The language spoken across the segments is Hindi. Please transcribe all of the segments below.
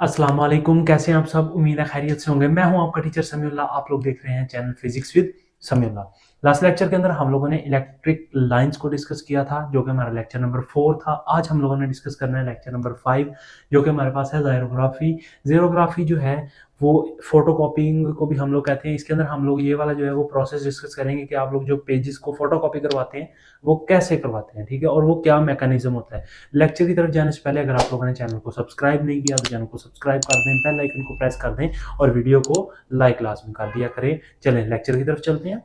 अस्सलाम वालेकुम, कैसे हैं आप सब? उम्मीद है खैरियत से होंगे। मैं हूं आपका टीचर समीउल्लाह। आप लोग देख रहे हैं channel physics with Samiullah. Last lecture के अंदर हम लोगों ने इलेक्ट्रिक लाइंस को डिस्कस किया था, जो कि हमारा लेक्चर नंबर 4 था। आज हम लोगों ने डिस्कस करना है लेक्चर नंबर 5, जो कि हमारे पास है ज़ायरोग्राफी। ज़ेरोग्राफी जो है वो फोटोकॉपीइंग को भी हम लोग कहते हैं। इसके अंदर हम लोग ये वाला जो है वो प्रोसेस डिस्कस करेंगे कि आप लोग जो पेजेस को फोटोकॉपी करवाते हैं वो कैसे करवाते हैं, ठीक है, और वो क्या मैकेनिज्म होता है। लेक्चर की तरफ जाने से पहले अगर आप लोगों ने चैनल को सब्सक्राइब नहीं किया तो चैनल को सब्सक्राइब कर दें, बेल आइकन को प्रेस कर दें और वीडियो को लाइक लाजमी कर दिया करें। चलें लेक्चर की तरफ चलते हैं।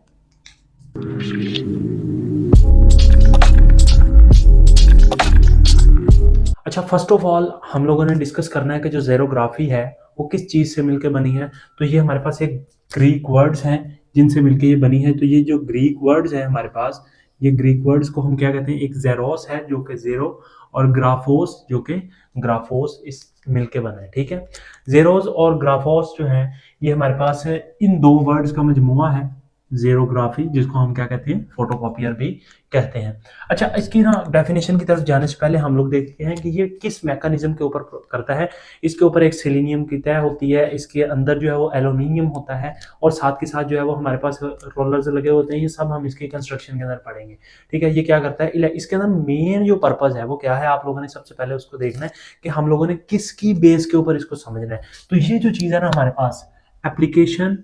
अच्छा, फर्स्ट ऑफ ऑल हम लोगों ने डिस्कस करना है कि जो ज़ेरोग्राफी है वो किस चीज़ से मिलकर बनी है। तो ये हमारे पास एक ग्रीक वर्ड्स हैं जिनसे मिलकर ये बनी है। तो ये जो ग्रीक वर्ड्स हैं हमारे पास, ये ग्रीक वर्ड्स को हम क्या कहते हैं? एक ज़ेरोस है जो कि ज़ीरो, और ग्राफोस जो कि ग्राफोस, इस मिलके बना है, ठीक है। ज़ेरोस और ग्राफोस जो है ये हमारे पास है, इन दो वर्ड्स का मजमुआ है ज़ेरोग्राफी, जिसको हम क्या कहते हैं? फोटोकॉपियर भी कहते हैं। अच्छा, इसकी ना डेफिनेशन की तरफ जाने से पहले हम लोग देखते हैं कि ये किस मैकेनिज्म के ऊपर करता है। इसके ऊपर एक सेलेनियम की तय होती है, इसके अंदर जो है वो एल्यूमिनियम होता है, और साथ के साथ जो है वो हमारे पास रोलर्स लगे होते हैं। ये सब हम इसके कंस्ट्रक्शन के अंदर पढ़ेंगे, ठीक है। ये क्या करता है? इसके अंदर मेन जो पर्पज है वो क्या है, आप लोगों ने सबसे पहले उसको देखना है कि हम लोगों ने किसकी बेस के ऊपर इसको समझना है। तो ये जो चीज है ना हमारे पास, एप्लीकेशन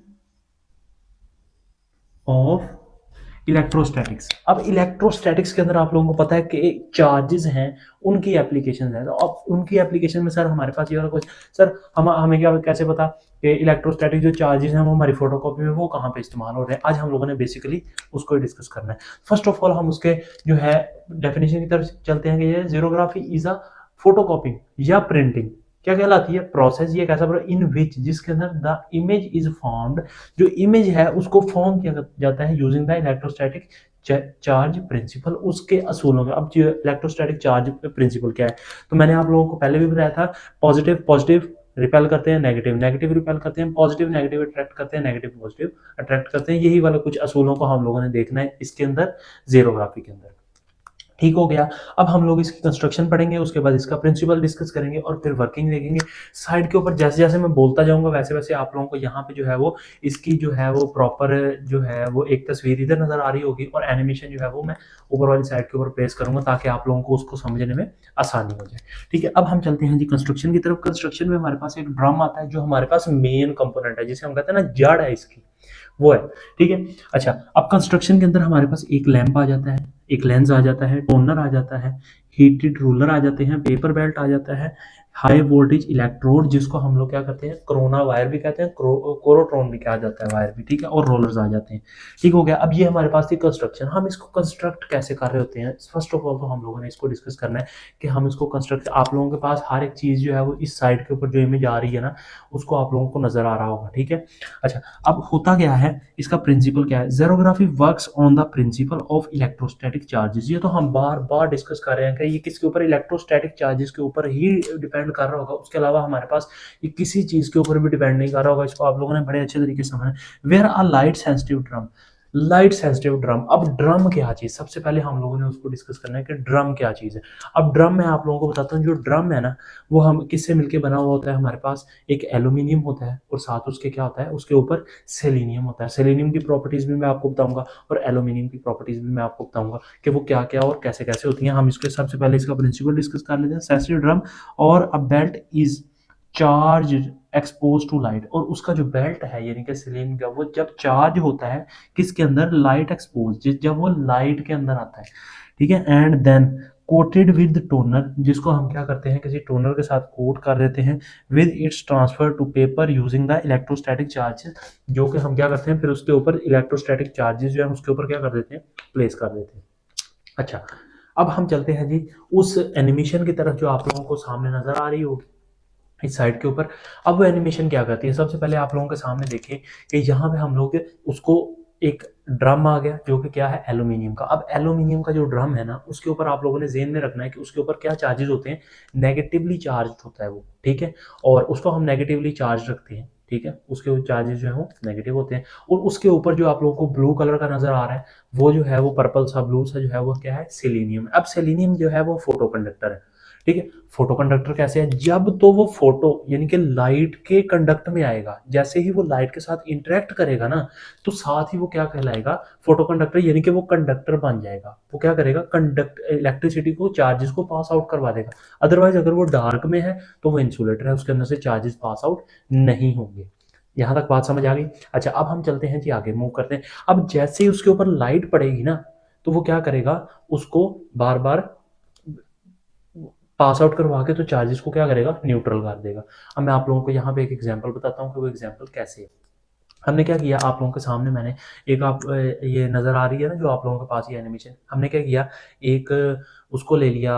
ऑफ इलेक्ट्रोस्टैटिक्स। अब इलेक्ट्रोस्टैटिक्स के अंदर आप लोगों को पता है कि चार्जेस हैं, उनकी एप्लीकेशन है। तो अब उनकी एप्लीकेशन में सर हमारे पास ये वाला कुछ, सर हम हमें क्या कैसे पता कि इलेक्ट्रोस्टैटिक जो चार्जेस हैं वो हमारी फोटोकॉपी में वो कहाँ पे इस्तेमाल हो रहे हैं? आज हम लोगों ने बेसिकली उसको डिस्कस करना है। फर्स्ट ऑफ ऑल हम उसके जो है डेफिनेशन की तरफ चलते हैं कि ये जीरोग्राफी इज अ फोटोकॉपिंग या प्रिंटिंग क्या कहलाती है? प्रोसेस। ये कैसा प्रोसेस? इन विच, जिसके अंदर द इमेज इज फॉर्म्ड, जो इमेज है उसको फॉर्म किया जाता है using the electrostatic charge principle, उसके असूलों में। अब इलेक्ट्रोस्टैटिक चार्ज प्रिंसिपल क्या है? तो मैंने आप लोगों को पहले भी बताया था, पॉजिटिव पॉजिटिव रिपेल करते हैं, नेगेटिव नेगेटिव रिपेल करते हैं, पॉजिटिव नेगेटिव अट्रैक्ट करते हैं, नेगेटिव पॉजिटिव अट्रैक्ट करते हैं। यही वाला कुछ असूलों को हम लोगों ने देखना है इसके अंदर, जीरोग्राफी के अंदर। ठीक हो गया। अब हम लोग इसकी कंस्ट्रक्शन पढ़ेंगे, उसके बाद इसका प्रिंसिपल डिस्कस करेंगे और फिर वर्किंग देखेंगे। साइड के ऊपर जैसे जैसे मैं बोलता जाऊंगा वैसे वैसे आप लोगों को यहाँ पे जो है वो इसकी जो है वो प्रॉपर जो है वो एक तस्वीर इधर नजर आ रही होगी, और एनिमेशन जो है वो मैं ऊपर वाली साइड के ऊपर प्लेस करूंगा ताकि आप लोगों को उसको समझने में आसानी हो जाए। ठीक है, अब हम चलते हैं जी कंस्ट्रक्शन की तरफ। कंस्ट्रक्शन में हमारे पास एक ड्रम आता है जो हमारे पास मेन कंपोनेंट है, जिसे हम कहते हैं ना जड़ है इसकी, वो है, ठीक है। अच्छा, अब कंस्ट्रक्शन के अंदर हमारे पास एक लैंप आ जाता है, एक लेंस आ जाता है, टोनर आ जाता है, हीटेड रूलर आ जाते हैं, पेपर बेल्ट आ जाता है, हाई वोल्टेज इलेक्ट्रोड जिसको हम लोग क्या कहते हैं? कोरोना वायर भी कहते हैं, कोरोट्रॉन भी कहा जाता है वायर भी, ठीक है, और रोलर्स आ जाते हैं। ठीक हो गया। अब ये हमारे पास थी कंस्ट्रक्शन। हम इसको कंस्ट्रक्ट कैसे कर रहे होते हैं? फर्स्ट ऑफ ऑल तो हम लोगों ने इसको डिस्कस करना है कि हम इसको कंस्ट्रक्ट, आप लोगों के पास हर एक चीज जो है वो इस साइड के ऊपर जो इमेज आ रही है ना, उसको आप लोगों को नजर आ रहा होगा, ठीक है। अच्छा, अब होता क्या है, इसका प्रिंसिपल क्या है? Xerography works on the principle of electrostatic charges. ये तो हम बार बार डिस्कस कर रहे हैं कि ये किसके ऊपर? इलेक्ट्रोस्टैटिक चार्जेस के ऊपर ही डिपेंड कर रहा होगा, उसके अलावा हमारे पास ये किसी चीज के ऊपर भी डिपेंड नहीं कर रहा होगा। इसको आप लोगों ने बड़े अच्छे तरीके से समझना। Where a light sensitive drum, light sensitive drum. अब ड्रम क्या चीज? सबसे पहले हम लोगों ने उसको डिस्कस करना है कि ड्रम क्या चीज है। अब ड्रम मैं आप लोगों को बताता हूँ, जो ड्रम है ना वो हम किससे मिलके बना हुआ होता है? हमारे पास एक एल्यूमिनियम होता है और साथ उसके क्या होता है? उसके ऊपर सेलेनियम होता है। सेलेनियम की प्रॉपर्टीज भी मैं आपको बताऊंगा और एल्यूमिनियम की प्रॉपर्टीज भी मैं आपको बताऊंगा कि वो क्या क्या और कैसे कैसे होती हैं। हम इसके सबसे पहले इसका प्रिंसिपल डिस्कस कर लेते हैं। सेंसिटिव ड्रम और a belt is charge expose to light, और उसका जो बेल्ट है यानी कि सिलेंडर का, वो जब चार्ज होता है किसके अंदर? लाइट एक्सपोज, जब वो लाइट के अंदर आता है, ठीक है। And then coated with toner, जिसको हम क्या करते हैं? किसी टोनर के साथ कोट कर देते हैं। With its transfer to paper using the electrostatic charges, जो कि हम क्या करते हैं फिर उसके ऊपर इलेक्ट्रोस्टैटिक चार्जेस जो है उसके ऊपर क्या कर देते हैं? प्लेस कर देते हैं। अच्छा, अब हम चलते हैं जी उस एनिमेशन की तरफ जो आप लोगों को सामने नजर आ रही होगी इस साइड के ऊपर। अब वो एनिमेशन क्या करती है? सबसे पहले आप लोगों के सामने देखें कि यहाँ पे हम लोग उसको, एक ड्रम आ गया जो कि क्या है? एल्यूमिनियम का। अब एल्यूमिनियम का जो ड्रम है ना उसके ऊपर आप लोगों ने जेन में रखना है कि उसके ऊपर क्या चार्जेस होते हैं? नेगेटिवली चार्ज होता है वो, ठीक है, और उसको हम नेगेटिवली चार्ज रखते हैं, ठीक है। उसके चार्जेस जो है वो नेगेटिव होते हैं, और उसके ऊपर जो आप लोगों को ब्लू कलर का नजर आ रहा है वो जो है वो पर्पल सा ब्लू सा जो है वो क्या है? सेलेनियम। अब सेलेनियम जो है वो फोटो कंडक्टर है, ठीक है। फोटो कंडक्टर कैसे है, जब तो वो फोटो यानी कि लाइट के कंडक्ट में आएगा, जैसे ही वो लाइट के साथ इंटरेक्ट करेगा ना, तो साथ ही वो क्या कहलाएगा, फोटो कंडक्टर, यानी कि वो कंडक्टर बन जाएगा। वो क्या करेगा, कंडक्ट इलेक्ट्रिसिटी को, चार्जेस को पास आउट करवा देगा। अदरवाइज अगर वो डार्क में है तो वो इंसुलेटर है, उसके अंदर से चार्जेस पास आउट नहीं होंगे। यहाँ तक बात समझ आ गई। अच्छा, अब हम चलते हैं जी आगे, मूव करते हैं। अब जैसे ही उसके ऊपर लाइट पड़ेगी ना, तो वो क्या करेगा, उसको बार बार पास आउट करवा के तो चार्जेस को क्या करेगा, न्यूट्रल कर देगा। अब मैं आप लोगों को यहाँ पे एक एग्जांपल बताता हूँ कि वो एग्जांपल कैसे है। हमने क्या किया, आप लोगों के सामने मैंने एक, आप ये नज़र आ रही है ना जो आप लोगों के पास ये एनिमेशन, हमने क्या किया, एक उसको ले लिया,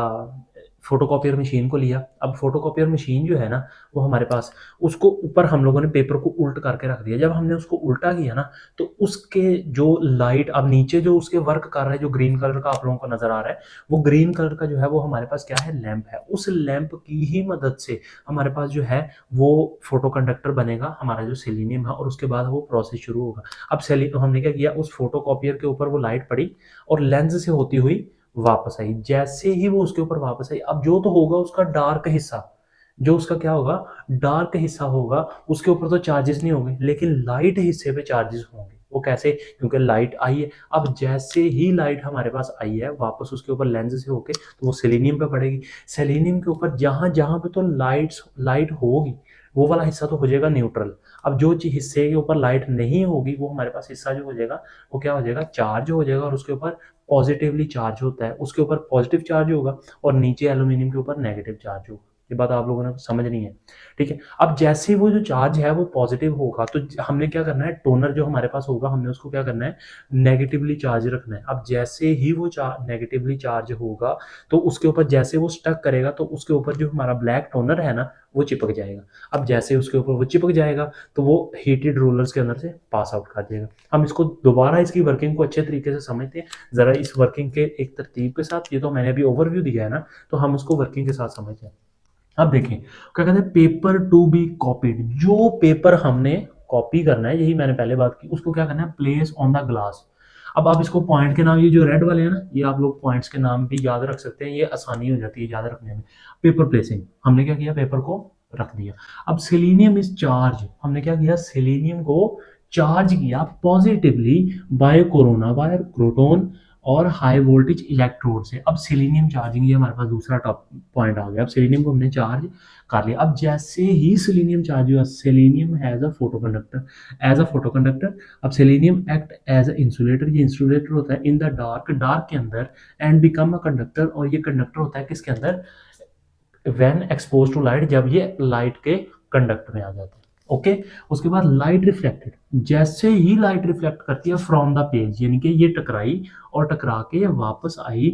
फोटोकॉपियर मशीन को लिया। अब फोटोकॉपियर मशीन जो है ना, वो हमारे पास, उसको ऊपर हम लोगों ने पेपर को उल्ट करके रख दिया। जब हमने उसको उल्टा किया ना, तो उसके जो लाइट, अब नीचे जो उसके वर्क कर रहा है, जो ग्रीन कलर का आप लोगों को नजर आ रहा है, वो ग्रीन कलर का जो है वो हमारे पास क्या है, लैंप है। उस लैंप की ही मदद से हमारे पास जो है वो फोटो कंडक्टर बनेगा, हमारा जो सेलेनियम है, और उसके बाद वो प्रोसेस शुरू होगा। अब हमने क्या किया, उस फोटो कॉपियर के ऊपर वो लाइट पड़ी और लेंस से होती हुई वापस आई। जैसे ही वो उसके ऊपर वापस आई, अब जो तो होगा उसका डार्क हिस्सा, जो उसका क्या होगा, डार्क हिस्सा होगा, उसके ऊपर तो चार्जेस नहीं होंगे, लेकिन लाइट हिस्से पे चार्जेस होंगे। वो कैसे, क्योंकि लाइट आई है। अब जैसे ही लाइट हमारे पास आई है वापस उसके ऊपर लेंस से होके, तो वो सेलेनियम पे पड़ेगी। सेलेनियम के ऊपर जहां जहां पे तो लाइट होगी, वो वाला हिस्सा तो हो जाएगा न्यूट्रल। अब जो चीज हिस्से के ऊपर लाइट नहीं होगी, वो हमारे पास हिस्सा जो हो जाएगा, वो क्या हो जाएगा, चार्ज हो जाएगा, और उसके ऊपर पॉजिटिवली चार्ज होता है, उसके ऊपर पॉजिटिव चार्ज होगा, और नीचे एल्यूमिनियम के ऊपर नेगेटिव चार्ज होगा। ये बात आप लोगों ने समझनी है, ठीक है। अब जैसे वो जो चार्ज है वो पॉजिटिव होगा, तो हमने क्या करना है, टोनर जो हमारे पास होगा, हमने उसको क्या करना है, नेगेटिवली चार्ज रखना है। अब जैसे ही वो नेगेटिवली चार्ज होगा, तो उसके ऊपर जैसे वो स्टक करेगा, तो उसके ऊपर जो हमारा ब्लैक टोनर है ना, वो चिपक जाएगा। अब जैसे उसके ऊपर वो चिपक जाएगा, तो वो हीटेड रोलर्स के अंदर से पास आउट कर देगा। हम इसको दोबारा इसकी वर्किंग को अच्छे तरीके से समझते हैं जरा, इस वर्किंग के एक तरतीब के साथ। ये तो मैंने अभी ओवरव्यू दिया है ना, तो हम उसको वर्किंग के साथ समझते हैं। अब देखिए क्या कहते हैं, पेपर टू बी कॉपीड, जो पेपर हमने कॉपी करना है, यही मैंने पहले बात की, उसको क्या करना है, प्लेस ऑन द ग्लास। अब आप इसको पॉइंट के नाम, ये जो रेड वाले हैं ना, ये आप लोग पॉइंट्स के नाम भी याद रख सकते हैं, ये आसानी हो जाती है याद रखने में। पेपर प्लेसिंग, हमने क्या किया, पेपर को रख दिया। अब सेलेनियम इज चार्ज, हमने क्या किया, सेलेनियम को चार्ज किया positively by corona, by corotron और हाई वोल्टेज इलेक्ट्रोड से। अब सेलेनियम चार्जिंग, ये हमारे पास दूसरा टॉप पॉइंट आ गया। अब सेलेनियम को हमने चार्ज कर लिया। अब जैसे ही सेलेनियम चार्ज हुआ, selenium has a photo conductor, as a photo conductor. अब selenium act as a insulator, ये इंसुलेटर होता है इन द डार्क, डार्क के अंदर, एंड बिकम अ कंडक्टर, और ये कंडक्टर होता है किसके अंदर, व्हेन एक्सपोज टू लाइट, जब ये लाइट के कंडक्ट में आ जाता है। ओके, उसके बाद लाइट रिफ्लेक्टेड, जैसे ही लाइट रिफ्लेक्ट करती है फ्रॉम द पेज, यानी कि ये टकराई और टकरा के ये वापस आई,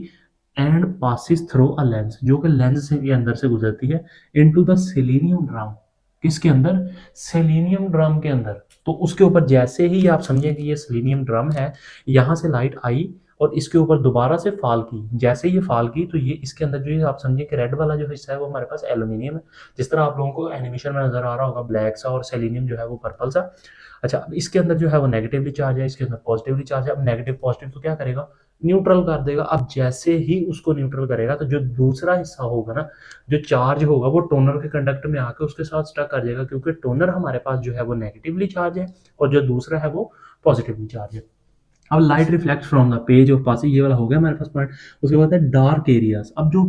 and passes through a lens, जो कि लेंस से भी अंदर से गुजरती है, इनटू द सेलेनियम ड्रम, किसके अंदर, सेलेनियम ड्रम के अंदर। तो उसके ऊपर जैसे ही आप समझे कि ये सेलेनियम ड्रम है, यहाँ से लाइट आई और इसके ऊपर दोबारा से फॉल की, जैसे ये फॉल की, तो ये इसके अंदर जो ये आप समझिए कि रेड वाला जो हिस्सा है वो हमारे पास एल्यूमिनियम है, जिस तरह आप लोगों को एनिमेशन में नजर आ रहा होगा, ब्लैक सा और सेलेनियम जो है वो पर्पल सा। अच्छा, अब इसके अंदर जो है वो नेगेटिवली चार्ज है, इसके अंदर पॉजिटिवली चार्ज है। अब नेगेटिव पॉजिटिव तो क्या करेगा, न्यूट्रल कर देगा। अब जैसे ही उसको न्यूट्रल करेगा, तो जो दूसरा हिस्सा होगा ना, जो चार्ज होगा, वो टोनर के कंडक्ट में आके उसके साथ स्टक कर जाएगा, क्योंकि टोनर हमारे पास जो है वो नेगेटिवली चार्ज है, और जो दूसरा है वो पॉजिटिवली चार्ज है। अब light reflect from the page of passing, ये वाला हो गया हमारे पास पॉइंट। उसके बाद है डार्क एरियाज। अब जो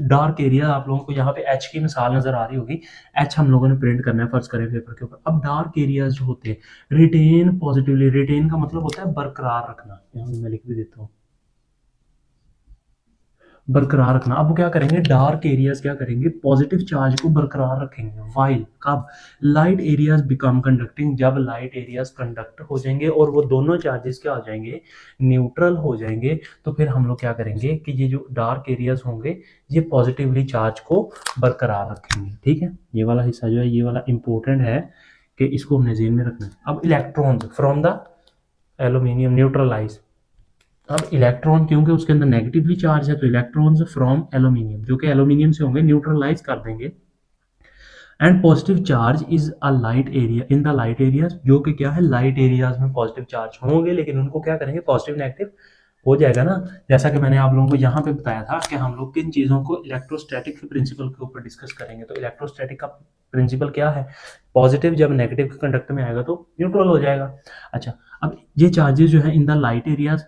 डार्क एरिया, आप लोगों को यहाँ पे एच की मिसाल नजर आ रही होगी, एच हम लोगों ने प्रिंट करना है, फर्ज करें पेपर के ऊपर। अब डार्क एरियाज जो होते हैं, रिटेन पॉजिटिवली, रिटेन का मतलब होता है बरकरार रखना, यहाँ मैं लिख भी देता हूँ, बरकरार रखना। अब वो क्या करेंगे, डार्क एरियाज क्या करेंगे, पॉजिटिव चार्ज को बरकरार रखेंगे। वाइल, कब, लाइट एरियाज बिकम कंडक्टिंग, जब लाइट एरियाज कंडक्ट हो जाएंगे और वो दोनों चार्जेस क्या हो जाएंगे, न्यूट्रल हो जाएंगे, तो फिर हम लोग क्या करेंगे कि ये जो डार्क एरियाज होंगे, ये पॉजिटिवली चार्ज को बरकरार रखेंगे। ठीक है, ये वाला हिस्सा जो है, ये वाला इंपॉर्टेंट है कि इसको हमने जेन में रखना है। अब electrons from the aluminium neutralize. अब इलेक्ट्रॉन, क्योंकि उसके अंदर नेगेटिवली चार्ज है, तो इलेक्ट्रॉन्स फ्रॉम एल्यूमिनियम, जो कि एल्यूमिनियम से होंगे, न्यूट्रलाइज कर देंगे। And positive charge is a light area in the light areas, जो कि क्या है, लाइट एरियाज में पॉजिटिव चार्ज होंगे, लेकिन उनको क्या करेंगे, पॉजिटिव नेगेटिव हो जाएगा ना। जैसा कि मैंने आप लोगों को यहाँ पे बताया था कि हम लोग किन चीज़ों को इलेक्ट्रोस्टैटिक के प्रिंसिपल के ऊपर डिस्कस करेंगे। तो इलेक्ट्रोस्टैटिक का प्रिंसिपल क्या है, पॉजिटिव जब नेगेटिव के कंडक्ट में आएगा तो न्यूट्रल हो जाएगा। अच्छा, अब ये चार्जेस जो है in the light areas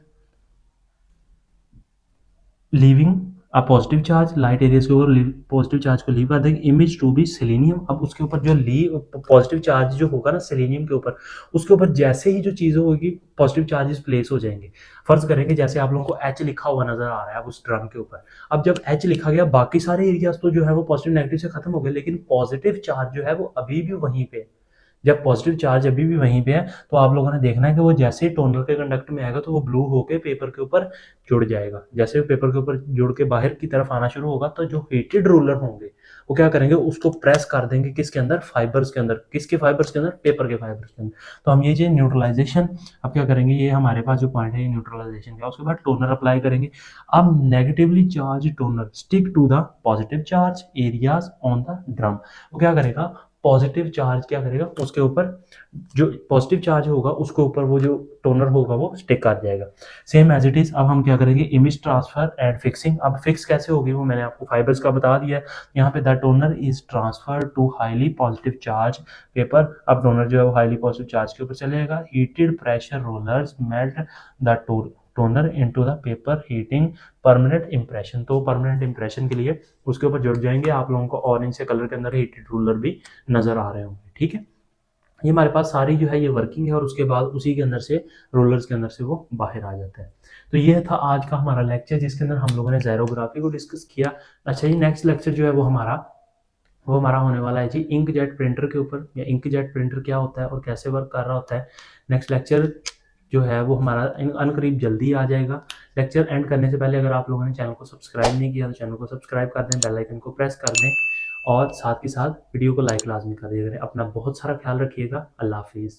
leaving a positive charge, light areas के ऊपर पॉजिटिव चार्ज को लीव कर देंगे। इमेज टू बी सेलेनियम, अब उसके ऊपर जो लीव पॉजिटिव चार्ज जो होगा ना सेलेनियम के ऊपर, उसके ऊपर जैसे ही जो चीज़ें होगी पॉजिटिव चार्जेस प्लेस हो जाएंगे। फर्ज करेंगे जैसे आप लोगों को एच लिखा हुआ नजर आ रहा है अब उस ड्रम के ऊपर। अब जब एच लिखा गया बाकी सारे एरियाज तो जो है वो पॉजिटिव नेगेटिव से खत्म हो गए, लेकिन पॉजिटिव चार्ज जो है वो अभी भी वहीं पे है। जब पॉजिटिव चार्ज अभी भी वहीं पे है तो आप लोगों ने देखना है कि वो जैसे ही टोनर के कंडक्ट में आएगा तो वो ब्लू होके पेपर के ऊपर जुड़ जाएगा। जैसे वो पेपर के ऊपर जुड़ के बाहर की तरफ आना शुरू होगा तो जो हीटेड रोलर होंगे वो क्या करेंगे, उसको प्रेस कर देंगे किसके अंदर, फाइबर्स के अंदर। किसके फाइबर्स के अंदर, पेपर के फाइबर्स के अंदर। तो हम ये जो न्यूट्रलाइजेशन अब क्या करेंगे, ये हमारे पास जो पॉइंट है ये न्यूट्रलाइजेशन का, उसके बाद टोनर अप्लाई करेंगे। अब negatively charge toner stick to the positive charge areas on the drum. वो क्या करेगा, पॉजिटिव चार्ज क्या करेगा उसके ऊपर, जो पॉजिटिव चार्ज होगा उसके ऊपर वो जो टोनर होगा वो स्टिक कर जाएगा। Same as it is. अब हम क्या करेंगे, इमेज ट्रांसफर एंड फिक्सिंग। अब फिक्स कैसे होगी वो मैंने आपको फाइबर्स का बता दिया है। यहाँ पे the toner is transfer to highly positive charge paper. अब टोनर जो है वो हाईली पॉजिटिव चार्ज के ऊपर चलेगा। Heated pressure rollers melt the toner into the paper heating permanent impression. तो परमानेंट इंप्रेशन के लिए उसके ऊपर जुड़ जाएंगे। आप लोगों को ऑरेंज से कलर के अंदर हीटेड रोलर भी नजर आ रहे होंगे, ठीक है। ये हमारे पास सारी जो है ये वर्किंग है और उसके बाद उसी के अंदर से रोलर्स के अंदर से वो बाहर आ जाता है। तो ये था आज का हमारा लेक्चर जिसके अंदर हम लोगों ने ज़ायरोग्राफी को डिस्कस किया। अच्छा, ये नेक्स्ट लेक्चर जो है वो हमारा होने वाला है जी इंक जेट प्रिंटर के ऊपर, या इंक जेट प्रिंटर क्या होता है और कैसे वर्क कर रहा होता है। नेक्स्ट लेक्चर जो है वो हमारा अनकरीब जल्दी आ जाएगा। लेक्चर एंड करने से पहले अगर आप लोगों ने चैनल को सब्सक्राइब नहीं किया तो चैनल को सब्सक्राइब कर दें, बेल आइकन को प्रेस कर दें और साथ ही साथ वीडियो को लाइक लाजमी कर दिया करें। अपना बहुत सारा ख्याल रखिएगा। अल्लाह हाफिज़।